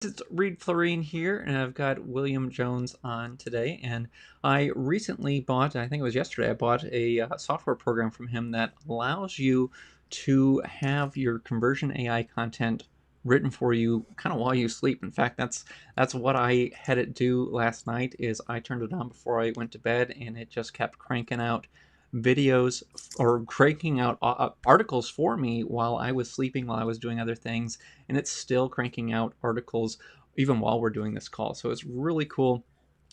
It's Reed Florine here, and I've got William Jones on today. And I recently bought, I think it was yesterday, I bought a software program from him that allows you to have your conversion AI content written for you kind of while you sleep. In fact, that's what I had it do last night. Is I turned it on before I went to bed, and it just kept cranking out videos or cranking out articles for me while I was sleeping, while I was doing other things, and it's still cranking out articles even while we're doing this call. So it's really cool.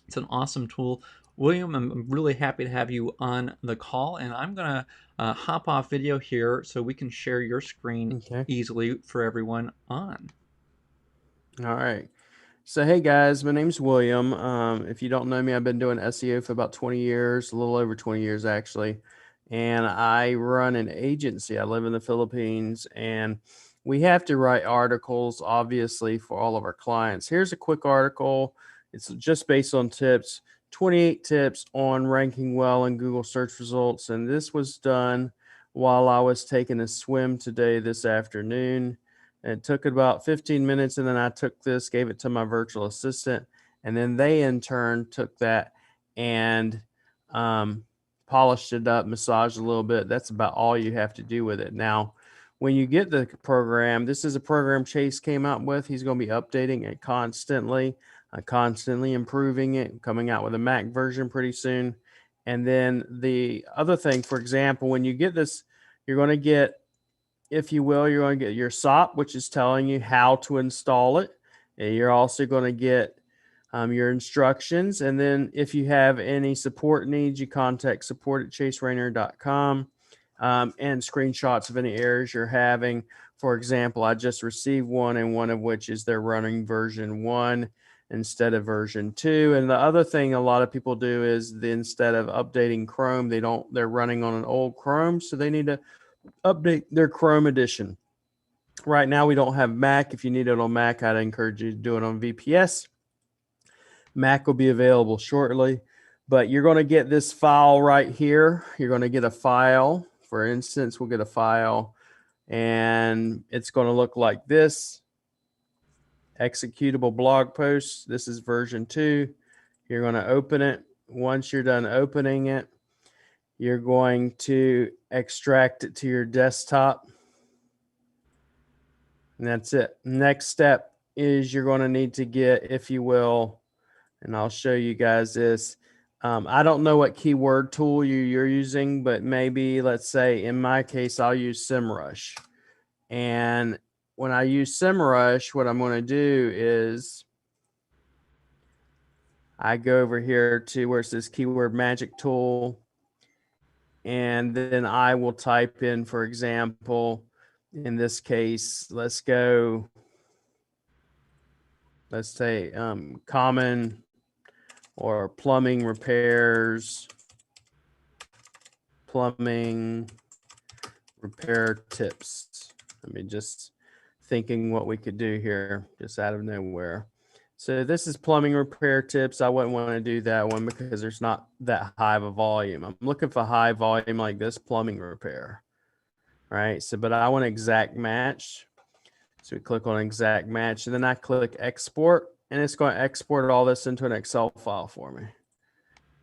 It's an awesome tool. William, I'm really happy to have you on the call, and I'm going to hop off video here so we can share your screen Okay. easily for everyone on. All right. So, hey guys, my name's William. If you don't know me, I've been doing SEO for about 20 years, a little over 20 years actually. And I run an agency. I live in the Philippines and we have to write articles, obviously, for all of our clients. Here's a quick article. It's just based on tips 28 tips on ranking well in Google search results. And this was done while I was taking a swim today this afternoon. It took about 15 minutes, and then I took this, gave it to my virtual assistant, and then they in turn took that and um, polished it up, massaged a little bit. That's about all you have to do with it. Now, when you get the program, this is a program Chase came out with. He's going to be updating it constantly improving it, coming out with a Mac version pretty soon. And then the other thing, for example, when you get this, you're going to get, if you will, you're going to get your SOP, which is telling you how to install it. And you're also going to get your instructions. And then if you have any support needs, you contact support@chaserainer.com, and screenshots of any errors you're having. For example, I just received one, and one of which is they're running version 1 instead of version 2. And the other thing a lot of people do is instead of updating Chrome, they're running on an old Chrome, so they need to update their Chrome edition. Right now, we don't have Mac. If you need it on Mac, I'd encourage you to do it on VPS. Mac will be available shortly, but you're going to get this file right here. You're going to get a file. For instance, we'll get a file, and it's going to look like this. Executable blog post. This is version 2. You're going to open it. Once you're done opening it, you're going to extract it to your desktop. And that's it. Next step is you're going to need to get, if you will, and I'll show you guys this. I don't know what keyword tool you're using, but maybe, let's say in my case, I'll use SEMrush. And when I use SEMrush, what I'm going to do is I go over here to where it says keyword magic tool. And then I will type in, for example, in this case, let's say common or plumbing repair tips. I mean, just thinking what we could do here just out of nowhere. So this is plumbing repair tips. I wouldn't want to do that one because there's not that high of a volume. I'm looking for high volume like this plumbing repair, right? So, but I want exact match. So we click on exact match, and then I click export, and it's going to export all this into an Excel file for me.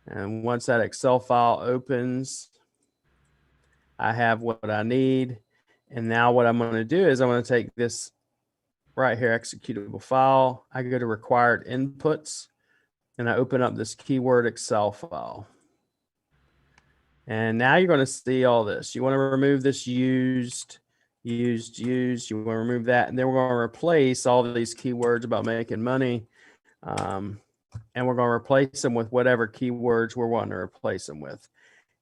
And once that Excel file opens, I have what I need. And now what I'm going to do is I'm going to take this right here, executable file. I go to required inputs, and I open up this keyword Excel file. And now you're going to see all this. You want to remove this used. You want to remove that. And then we're going to replace all of these keywords about making money. And we're going to replace them with whatever keywords we're wanting to replace them with.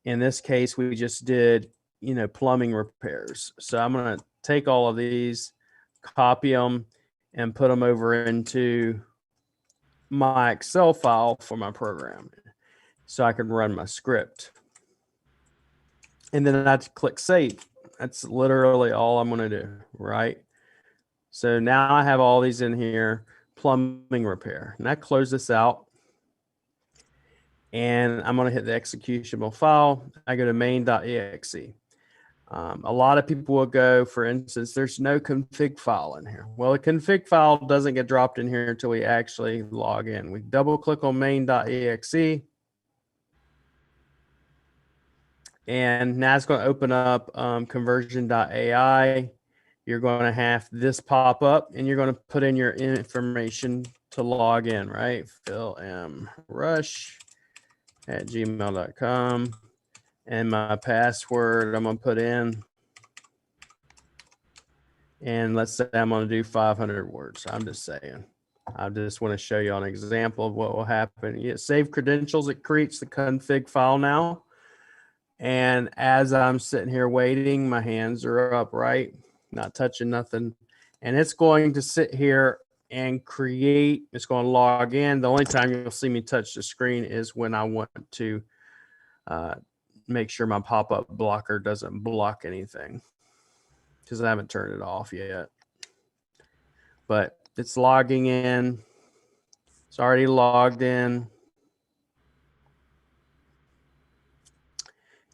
In this case, we just did, plumbing repairs. So I'm going to take all of these, copy them, and put them over into my Excel file for my program so I can run my script. And then I click save. That's literally all I'm going to do, right? So now I have all these in here, plumbing repair. And I close this out. And I'm going to hit the executable file. I go to main.exe. A lot of people will go, for instance, there's no config file in here. Well, the config file doesn't get dropped in here until we actually log in. We double click on main.exe, and now it's going to open up conversion.ai. You're going to have this pop up, and you're going to put in your information to log in, right? philmrush@gmail.com. And my password I'm going to put in. And let's say I'm going to do 500 words. I'm just saying. I just want to show you an example of what will happen. You save credentials. It creates the config file now. And as I'm sitting here waiting, my hands are up, right? Not touching nothing. And it's going to sit here and create. It's going to log in. The only time you'll see me touch the screen is when I want to make sure my pop-up blocker doesn't block anything, because I haven't turned it off yet. But it's logging in. It's already logged in.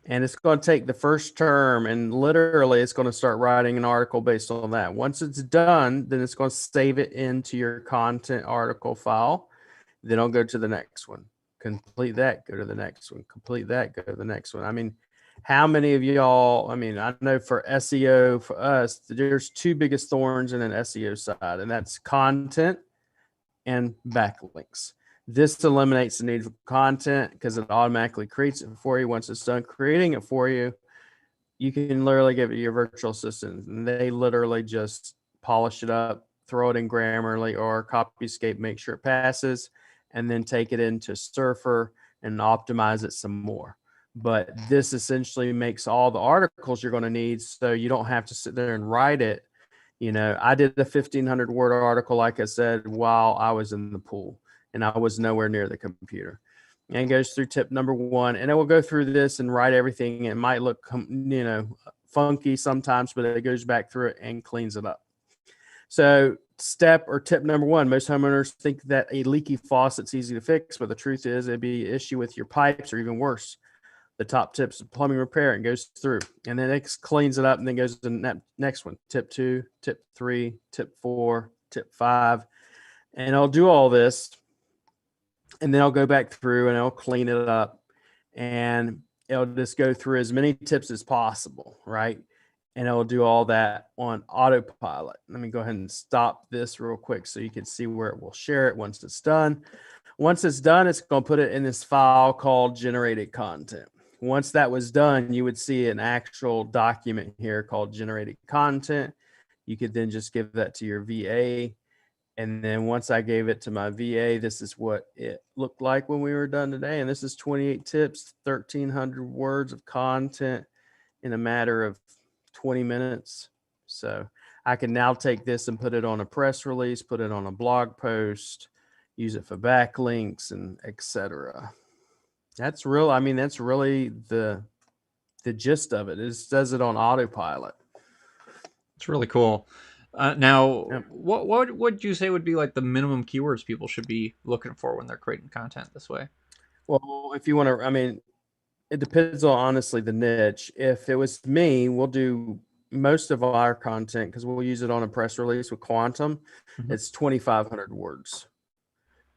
And it's going to take the first term, and literally it's going to start writing an article based on that. Once it's done, then it's going to save it into your content article file. Then I'll go to the next one. Complete that, go to the next one. Complete that, go to the next one. I mean, how many of y'all, I mean, I know for SEO, for us, there's two biggest thorns in an SEO side, and that's content and backlinks. This eliminates the need for content because it automatically creates it for you. Once it's done creating it for you, you can literally give it to your virtual assistant, and they literally just polish it up, throw it in Grammarly or Copyscape, make sure it passes, and then take it into Surfer and optimize it some more. But this essentially makes all the articles you're going to need, so you don't have to sit there and write it. You know, I did a 1,500 word article, like I said, while I was in the pool, and I was nowhere near the computer. And it goes through tip number one, and it will go through this and write everything. It might look, you know, funky sometimes, but it goes back through it and cleans it up. So step or tip number one, most homeowners think that a leaky faucet's easy to fix, but the truth is it'd be an issue with your pipes, or even worse. The top tips of plumbing repair, and goes through, and then it cleans it up, and then goes to the next one, tip 2, tip 3, tip 4, tip 5, and I'll do all this, and then I'll go back through and I'll clean it up, and it'll just go through as many tips as possible, right? And it'll do all that on autopilot. Let me go ahead and stop this real quick so you can see where it will share it once it's done. Once it's done, it's going to put it in this file called generated content. Once that was done, you would see an actual document here called generated content. You could then just give that to your VA. And then once I gave it to my VA, this is what it looked like when we were done today. And this is 28 tips, 1,300 words of content in a matter of 20 minutes. So I can now take this and put it on a press release, put it on a blog post, use it for backlinks, and etc. That's real. I mean, that's really the gist of it. It does it on autopilot. It's really cool. Now, Yep. what would you say would be like the minimum keywords people should be looking for when they're creating content this way? Well, if you want to, I mean, it depends on honestly the niche. If it was me, we'll do most of our content because we'll use it on a press release with Quantum. Mm-hmm. It's 2,500 words.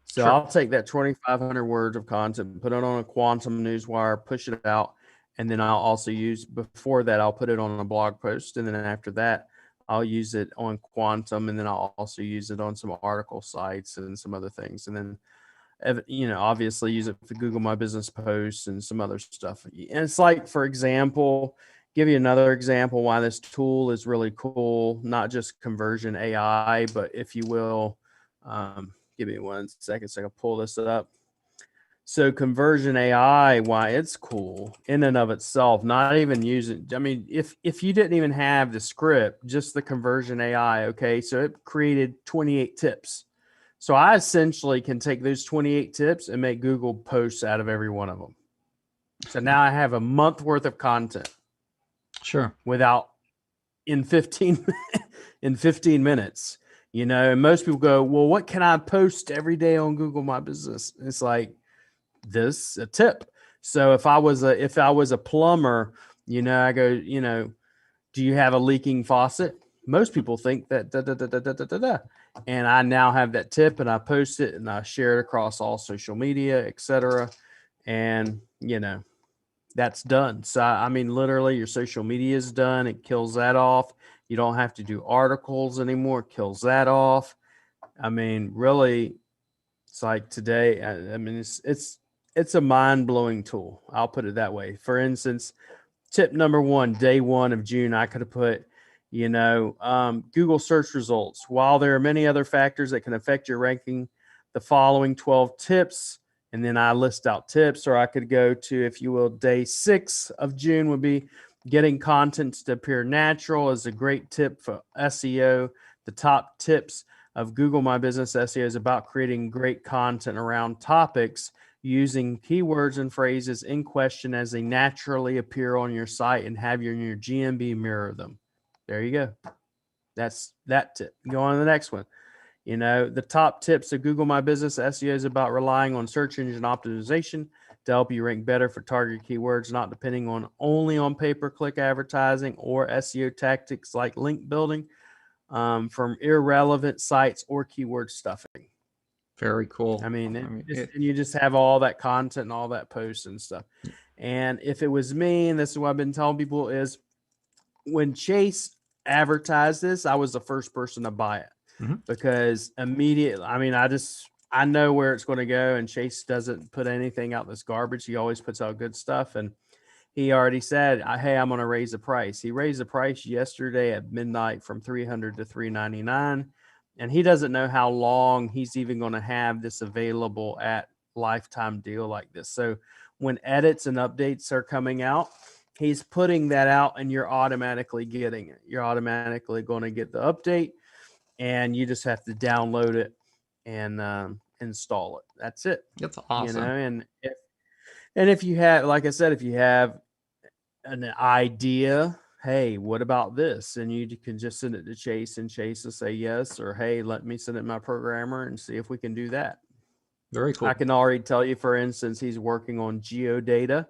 So Sure. I'll take that 2,500 words of content, put it on a Quantum newswire, push it out, and then I'll also use, before that, I'll put it on a blog post, and then after that, I'll use it on Quantum, and then I'll also use it on some article sites and some other things, and then, you know, obviously use it for Google My Business posts and some other stuff. And it's like, for example, give you another example why this tool is really cool, not just conversion AI, but if you will, give me 1 second so I can pull this up. So conversion AI, why it's cool in and of itself, not even using, I mean, if you didn't even have the script, just the conversion AI, okay, so it created 28 tips. So I essentially can take those 28 tips and make Google posts out of every one of them. So now I have a month worth of content. Sure. Without in 15 in 15 minutes. You know, and most people go, well, what can I post every day on Google My Business? It's like this, a tip. So if I was a plumber, you know, I go, you know, Do you have a leaking faucet? Most people think that da, da, da, da, da, da, da. And I now have that tip, and I post it and I share it across all social media, etc. And that's done. So I mean, literally, your social media is done. It kills that off. You don't have to do articles anymore. It kills that off. I mean, really, it's like today. I mean, it's a mind blowing tool. I'll put it that way. For instance, tip number one, day 1 of June, I could have put, Google search results. While there are many other factors that can affect your ranking, the following 12 tips, and then I list out tips. Or I could go to, if you will, day 6 of June would be getting content to appear natural is a great tip for SEO. The top tips of Google My Business SEO is about creating great content around topics using keywords and phrases in question as they naturally appear on your site and have your GMB mirror them. There you go. That's that tip. Go on to the next one. The top tips of Google My Business SEO is about relying on search engine optimization to help you rank better for target keywords, not depending on only on pay-per-click advertising or SEO tactics like link building from irrelevant sites or keyword stuffing. Very cool. I mean, I mean, and you just have all that content and all that posts and stuff. And if it was me, and this is what I've been telling people, is when Chase advertised this, I was the first person to buy it because immediately, I mean, I know where it's going to go, and Chase doesn't put anything out that's garbage. He always puts out good stuff. And he already said, "Hey, I'm going to raise the price." He raised the price yesterday at midnight from 300 to 399, and he doesn't know how long he's even going to have this available at lifetime deal like this. So when edits and updates are coming out, he's putting that out, and you're automatically getting it. You're automatically going to get the update, and you just have to download it and install it. That's it. that's awesome. And if you have, like I said, if you have an idea, hey, what about this? And you can just send it to Chase, and Chase will say yes, or hey, let me send it to my programmer and see if we can do that. Very cool. I can already tell you, for instance, he's working on geodata.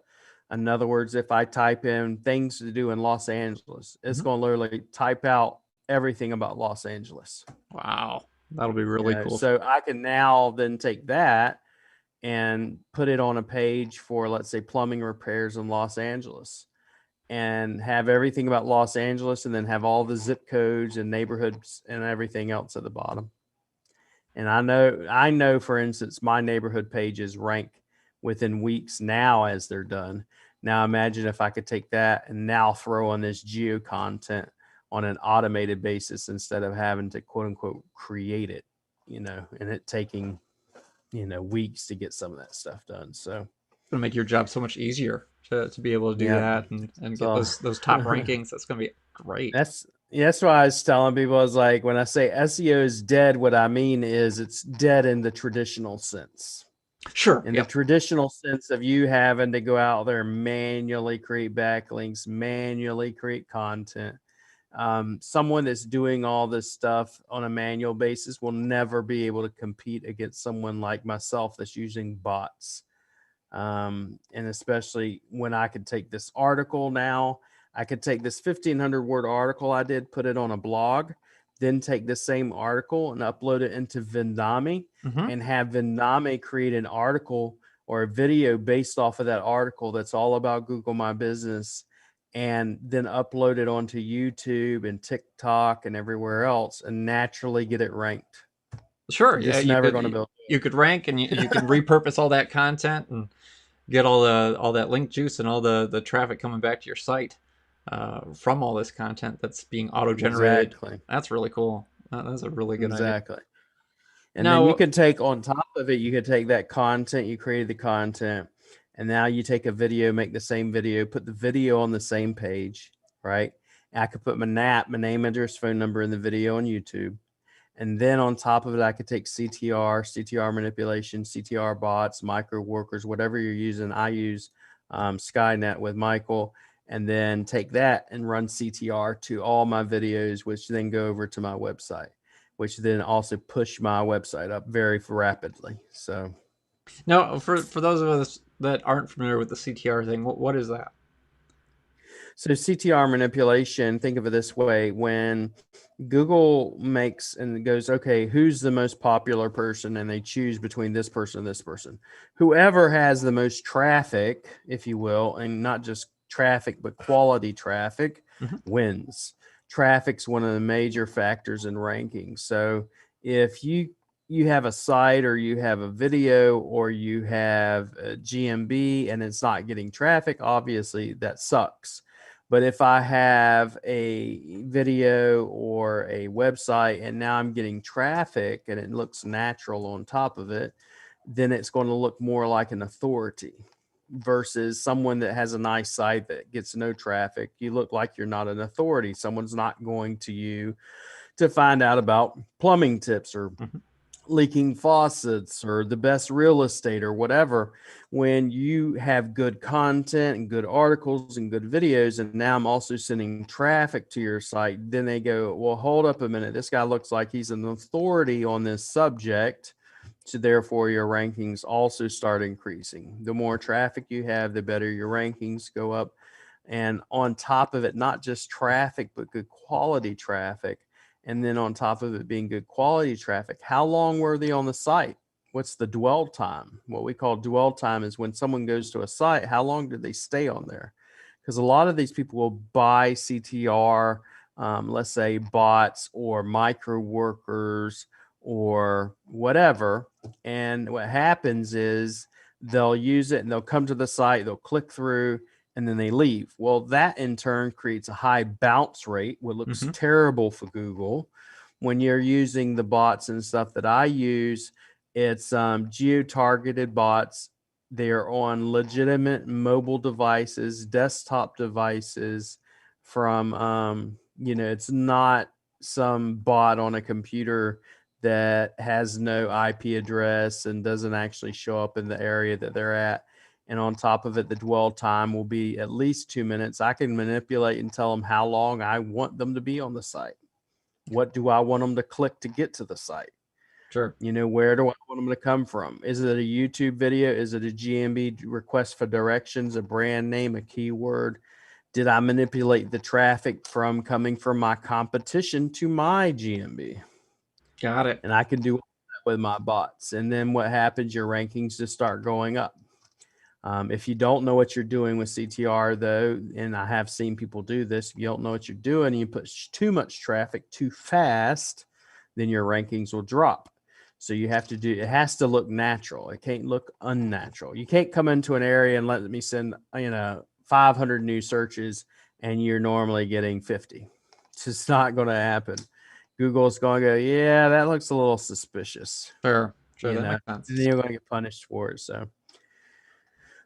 In other words, if I type in things to do in Los Angeles, it's going to literally type out everything about Los Angeles. Wow. That'll be really cool. So I can now then take that and put it on a page for, let's say, plumbing repairs in Los Angeles, and have everything about Los Angeles, and then have all the zip codes and neighborhoods and everything else at the bottom. And I know, for instance, my neighborhood pages rank within weeks now as they're done. Now imagine if I could take that and now throw on this geo content on an automated basis instead of having to quote unquote create it, and it taking, weeks to get some of that stuff done. So It's gonna make your job so much easier to be able to do yeah, that and get so those top rankings. That's gonna be great. that's why I was telling people. I was like, when I say SEO is dead, what I mean is it's dead in the traditional sense. Sure. In the Yeah. traditional sense of you having to go out there and manually create backlinks, manually create content. Someone that's doing all this stuff on a manual basis will never be able to compete against someone like myself that's using bots. And especially when I could take this article now, I could take this 1,500 word article I did, put it on a blog, then take the same article and upload it into Vendami and have Vendami create an article or a video based off of that article that's all about Google My Business, and then upload it onto YouTube and TikTok and everywhere else and naturally get it ranked. Sure. Yeah. Just never going to build. You could rank, and you can repurpose all that content and get all that link juice and all the traffic coming back to your site from all this content that's being auto generated. Exactly. That's really cool. That's a really good idea. Exactly. And then you Now, could take on top of it, you could take that content, you created the content, and now you take a video, make the same video, put the video on the same page, right? And I could put my name, address, phone number in the video on YouTube. And then on top of it, I could take Ctr manipulation, Ctr bots, micro workers, whatever you're using. I use Skynet with Michael, and then take that and run Ctr to all my videos, which then go over to my website, which then also push my website up very rapidly. So now for those of us that aren't familiar with the CTR thing, what is that? So CTR manipulation, think of it this way: when Google makes and goes, okay, who's the most popular person, and they choose between this person and this person, whoever has the most traffic, if you will, and not just traffic but quality traffic, Hmm. wins. Traffic's one of the major factors in ranking. So if you have a site, or you have a video, or you have a GMB and it's not getting traffic, obviously that sucks. But if I have a video or a website and now I'm getting traffic and it looks natural on top of it, then it's going to look more like an authority versus someone that has a nice site that gets no traffic. You look like you're not an authority. Someone's not going to you to find out about plumbing tips or Hmm. leaking faucets or the best real estate or whatever. When you have good content and good articles and good videos, and now I'm also sending traffic to your site, then they go, well, hold up a minute, this guy looks like he's an authority on this subject, so therefore your rankings also start increasing. The more traffic you have, the better your rankings go up. And on top of it, not just traffic but good quality traffic. And then on top of it being good quality traffic, how long were they on the site? What's the dwell time? What we call dwell time is when someone goes to a site, how long did they stay on there? Because a lot of these people will buy CTR, let's say bots or micro workers or whatever. And what happens is they'll use it and they'll come to the site, they'll click through, and then they leave. Well, that in turn creates a high bounce rate, what looks Hmm. terrible for Google. When you're using the bots and stuff that I use, it's geo-targeted bots. They're on legitimate mobile devices, desktop devices. From it's not some bot on a computer that has no IP address and doesn't actually show up in the area that they're at. And on top of it, the dwell time will be at least 2 minutes. I can manipulate and tell them how long I want them to be on the site. What do I want them to click to get to the site? Sure. Where do I want them to come from? Is it a YouTube video? Is it a GMB request for directions, a brand name, a keyword? Did I manipulate the traffic from coming from my competition to my GMB? Got it. And I can do that with my bots. And then what happens? Your rankings just start going up. If you don't know what you're doing with CTR, though, and I have seen people do this, if you don't know what you're doing and you put too much traffic too fast, then your rankings will drop. So you have to it has to look natural. It can't look unnatural. You can't come into an area and let me send, 500 new searches and you're normally getting 50. It's just not going to happen. Google's going to go, yeah, that looks a little suspicious, Sure. Sure. you That know, makes sense. and then you're going to get punished for it. So,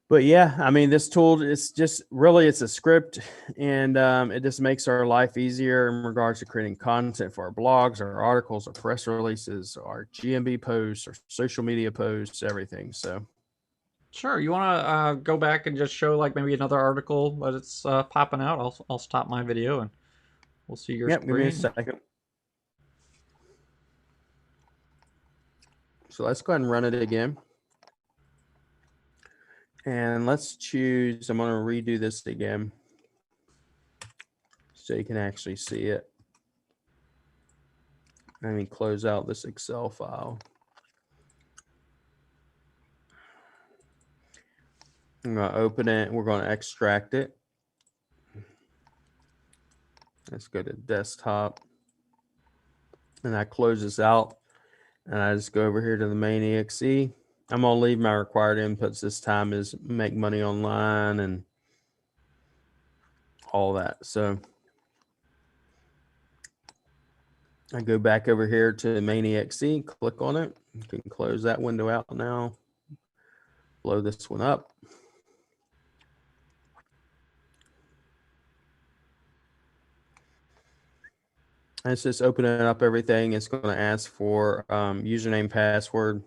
but yeah, I mean, this tool is just really, it's a script, and it just makes our life easier in regards to creating content for our blogs, our articles, our press releases, our GMB posts, our social media posts, everything. So Sure. You want to go back and just show like maybe another article that it's popping out? I'll stop my video and we'll see your yep, give me a screen. second. So let's go ahead and run it again. And let's choose, I'm going to redo this again so you can actually see it. Let me close out this Excel file. I'm going to open it. We're going to extract it. Let's go to desktop. And I close this out. And I just go over here to the main exe. I'm going to leave my required inputs this time is make money online and all that. So I go back over here to the main exe, click on it. You can close that window out now. Blow this one up. And it's just opening up everything. It's going to ask for username, password.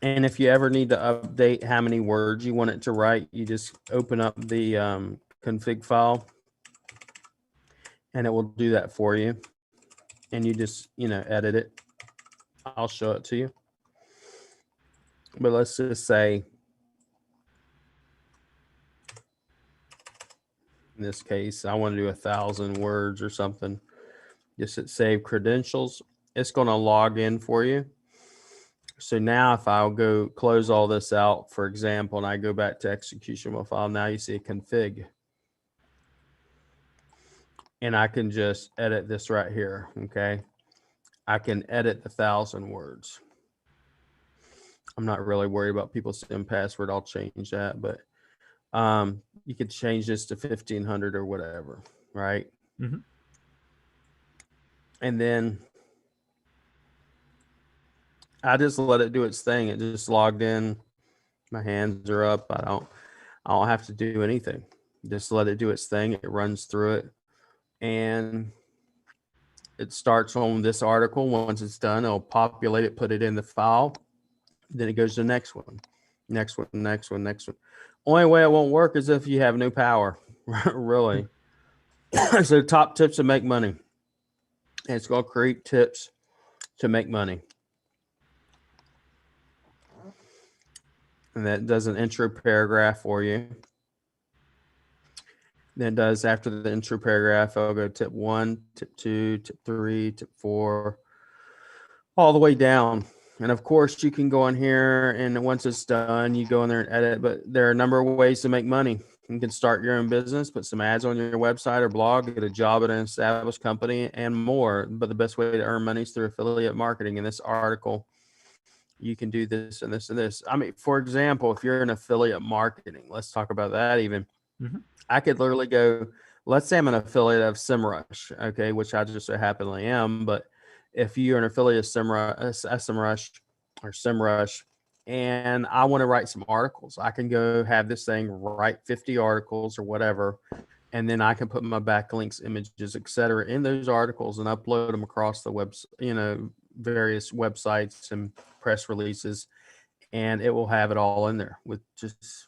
And if you ever need to update how many words you want it to write, you just open up the config file and it will do that for you. And you just, edit it. I'll show it to you. But let's just say, in this case, I want to do 1,000 words or something. Just hit save credentials. It's going to log in for you. So now if I'll go close all this out, for example, and I go back to execution file, now you see a config. And I can just edit this right here, okay? I can edit the 1,000 words. I'm not really worried about people seeing password. I'll change that, but you could change this to 1,500 or whatever, right? Mm-hmm. And then I just let it do its thing. It just logged in. My hands are up. I don't have to do anything. Just let it do its thing. It runs through it, and it starts on this article. Once it's done, it'll populate it, put it in the file. Then it goes to the next one, next one, next one, next one. Only way it won't work is if you have no power, really. So top tips to make money. And it's going to create tips to make money. And that does an intro paragraph for you. Then it does after the intro paragraph, I'll go tip 1, tip 2, tip 3, tip 4, all the way down. And of course, you can go in here, and once it's done, you go in there and edit. But there are a number of ways to make money. You can start your own business, put some ads on your website or blog, get a job at an established company, and more. But the best way to earn money is through affiliate marketing. In this article, you can do this and this and this. I mean, for example, if you're in affiliate marketing, let's talk about that even. Mm-hmm. I could literally go, let's say I'm an affiliate of SEMrush, okay, which I just so happily am. But if you're an affiliate of SEMrush or SEMrush, and I want to write some articles, I can go have this thing write 50 articles or whatever, and then I can put my backlinks, images, etc., in those articles and upload them across the web, various websites and press releases, and it will have it all in there with just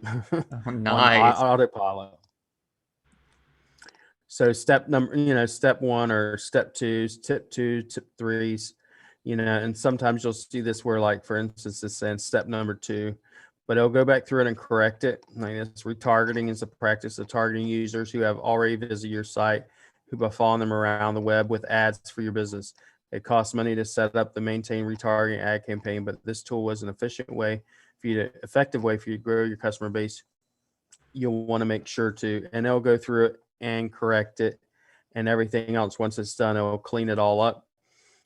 Oh, on nice. autopilot. So step 1 or step 2, tip 2, tip 3s, and sometimes you'll see this where, like, for instance, it's saying step number 2, but it'll go back through it and correct it. Like, it's retargeting is the practice of targeting users who have already visited your site, who by following them around the web with ads for your business. It costs money to set up the maintain retargeting ad campaign, but this tool was an effective way for you to grow your customer base. You'll want to make sure to, and it'll go through it and correct it and everything else. Once it's done, it'll clean it all up.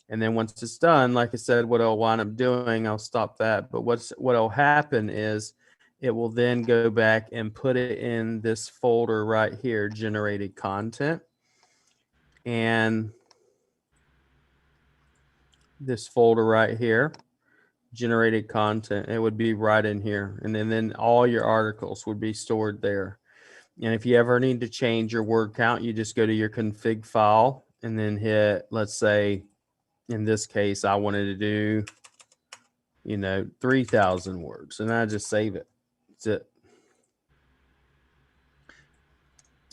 And then once it's done, like I said, what it'll wind up doing, I'll stop that. But what'll happen is it will then go back and put it in this folder right here, generated content. And this folder right here, generated content, it would be right in here. And then all your articles would be stored there. And if you ever need to change your word count, you just go to your config file and then hit, let's say, in this case, I wanted to do, 3,000 words, and I just save it. That's it.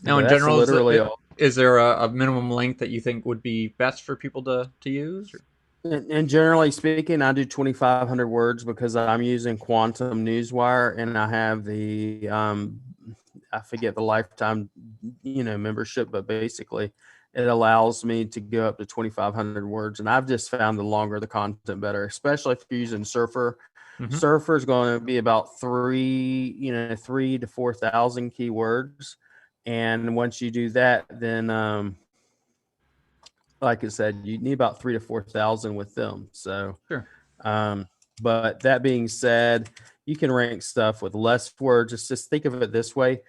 Now, But in that's general, literally all. is there a minimum length that you think would be best for people to use? Or? And generally speaking, I do 2,500 words because I'm using Quantum Newswire, and I have the I forget the lifetime membership, but basically it allows me to go up to 2,500 words. And I've just found the longer the content better, especially if you're using Surfer. Mm-hmm. Surfer is going to be about 3 to 4,000 keywords, and once you do that, then like I said, you need about 3 to 4,000 with them. So, Sure. but that being said, you can rank stuff with less words. Just think of it this way: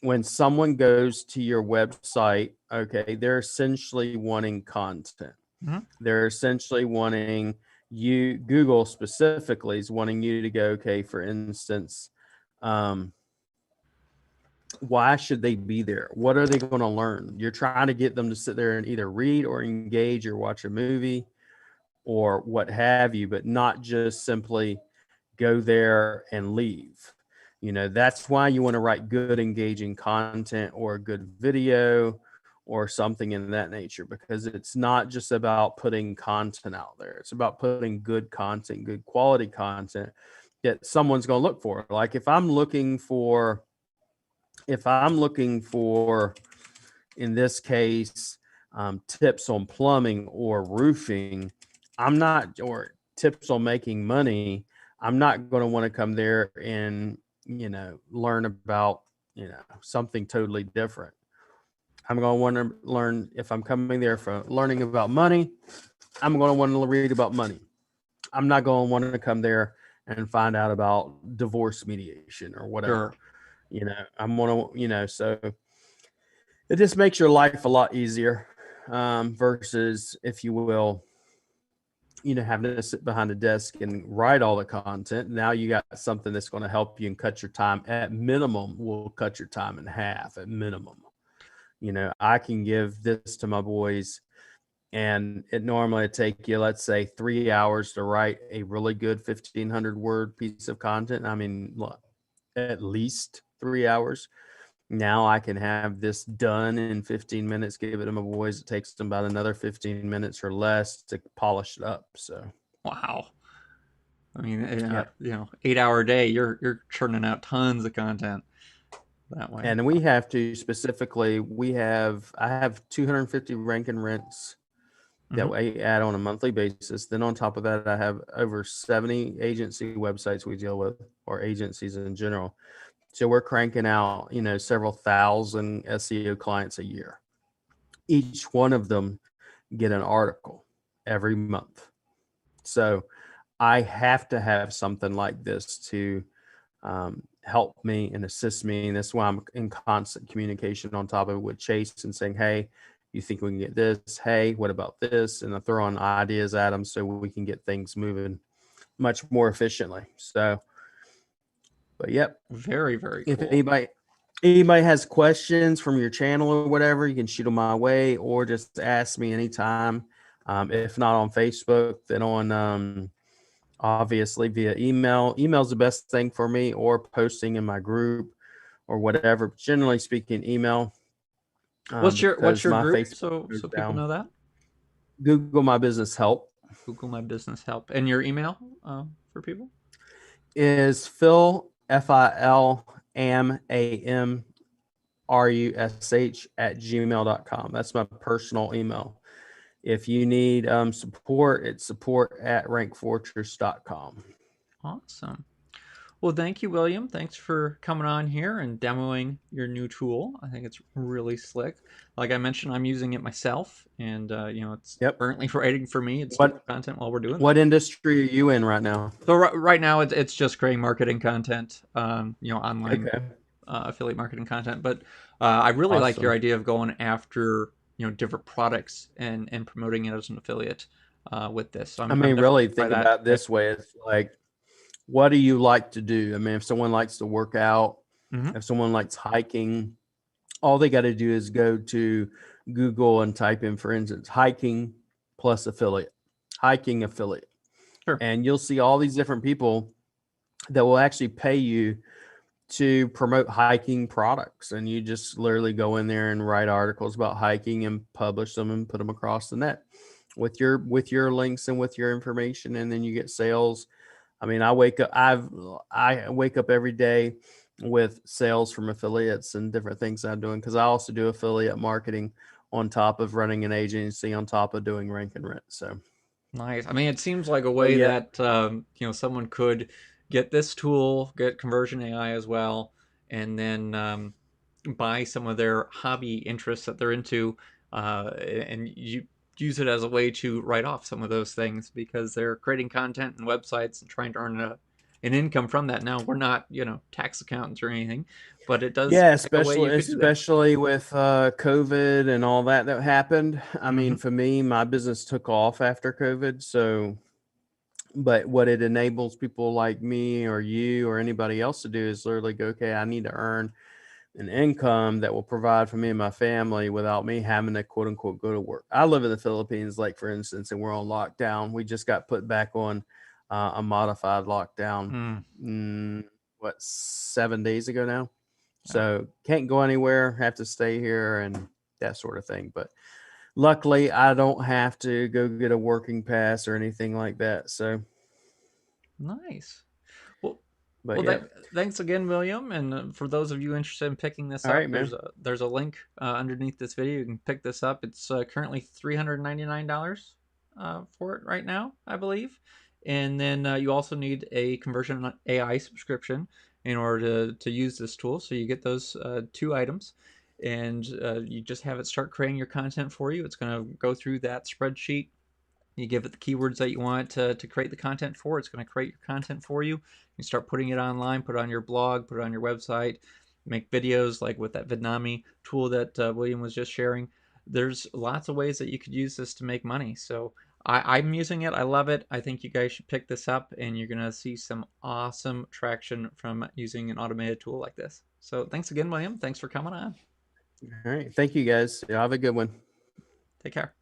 when someone goes to your website, okay, they're essentially wanting content. Mm-hmm. They're essentially wanting you. Google specifically is wanting you to go, okay, for instance, why should they be there? What are they going to learn? You're trying to get them to sit there and either read or engage or watch a movie or what have you, but not just simply go there and leave. That's why you want to write good, engaging content or a good video or something in that nature, because it's not just about putting content out there. It's about putting good content, good quality content that someone's going to look for. Like if I'm looking for, in this case, tips on plumbing or roofing, I'm not, or tips on making money, I'm not going to want to come there and, learn about, something totally different. I'm going to want to learn, if I'm coming there for learning about money, I'm going to want to read about money. I'm not going to want to come there and find out about divorce mediation or whatever. Sure. I'm going to, so it just makes your life a lot easier, versus, if you will, having to sit behind a desk and write all the content. Now you got something that's going to help you and cut your time, at minimum, will cut your time in half at minimum. I can give this to my boys, and it normally take you, let's say, 3 hours to write a really good 1,500 word piece of content. I mean, look, at least 3 hours. Now I can have this done in 15 minutes, give it to my boys. It takes them about another 15 minutes or less to polish it up. So, Wow. I mean, yeah. 8-hour day, you're churning out tons of content that way. And we have to specifically, I have 250 rank and rents that Hmm. we add on a monthly basis. Then on top of that, I have over 70 agency websites we deal with, or agencies in general. So we're cranking out, several thousand SEO clients a year. Each one of them get an article every month. So I have to have something like this to help me and assist me. And that's why I'm in constant communication on top of it with Chase and saying, hey, you think we can get this? Hey, what about this? And I throw on ideas at them so we can get things moving much more efficiently. So, but yep, Very, very if cool. anybody has questions from your channel or whatever, you can shoot them my way, or just ask me anytime. If not on Facebook, then on obviously via email. Email's the best thing for me, or posting in my group or whatever. But generally speaking, email, What's because your my group, Facebook so goes people down. know that? Google My Business Help Google My Business Help. And your email for people? is Phil, FILAMAMRUSH at gmail.com. That's my personal email. If you need support, it's support@rankfortress.com. Awesome. Well, thank you, William. Thanks for coming on here and demoing your new tool. I think it's really slick. Like I mentioned, I'm using it myself, and it's Yep. currently writing for me. It's doing What content while we're doing what this. industry are you in right now? So right now, it's just creating marketing content, online Okay. affiliate marketing content. But I really like your Awesome. idea of going after different products and promoting it as an affiliate with this. So I I'm mean, definitely really gonna think try that. about it this way. It's like, what do you like to do? I mean, if someone likes to work out, Hmm. if someone likes hiking, all they got to do is go to Google and type in, for instance, hiking plus affiliate, hiking affiliate. Sure. And you'll see all these different people that will actually pay you to promote hiking products. And you just literally go in there and write articles about hiking and publish them and put them across the net with your links and with your information. And then you get sales. I mean, I wake up every day with sales from affiliates and different things I'm doing, because I also do affiliate marketing on top of running an agency, on top of doing rank and rent. So, Nice. I mean, it seems like a but way yeah, that someone could get this tool, get Conversion AI as well, and then buy some of their hobby interests that they're into, and you use it as a way to write off some of those things because they're creating content and websites and trying to earn an income from that. Now, we're not tax accountants or anything, but it does yeah, seem like a way you could do that. especially with COVID and all that happened. I Hmm. mean, for me, my business took off after COVID. So, but what it enables people like me or you or anybody else to do is literally go, okay, I need to earn an income that will provide for me and my family without me having to quote unquote go to work. I live in the Philippines, like for instance, and we're on lockdown. We just got put back on a modified lockdown. Mm, What, 7 days ago now? yeah. So can't go anywhere. Have to stay here, and that sort of thing. But luckily, I don't have to go get a working pass or anything like that. So, Nice. Well, but well, yeah. thanks again, William. And for those of you interested in picking this All up, right, man. there's a link underneath this video. You can pick this up. It's currently $399 for it right now, I believe. And then you also need a conversion AI subscription in order to use this tool. So you get those two items, and you just have it start creating your content for you. It's going to go through that spreadsheet. You give it the keywords that you want to create the content for. It's going to create your content for you. You start putting it online, put it on your blog, put it on your website, make videos like with that Vidnami tool that William was just sharing. There's lots of ways that you could use this to make money. So I'm using it. I love it. I think you guys should pick this up, and you're going to see some awesome traction from using an automated tool like this. So thanks again, William. Thanks for coming on. All right. Thank you guys. Y'all have a good one. Take care.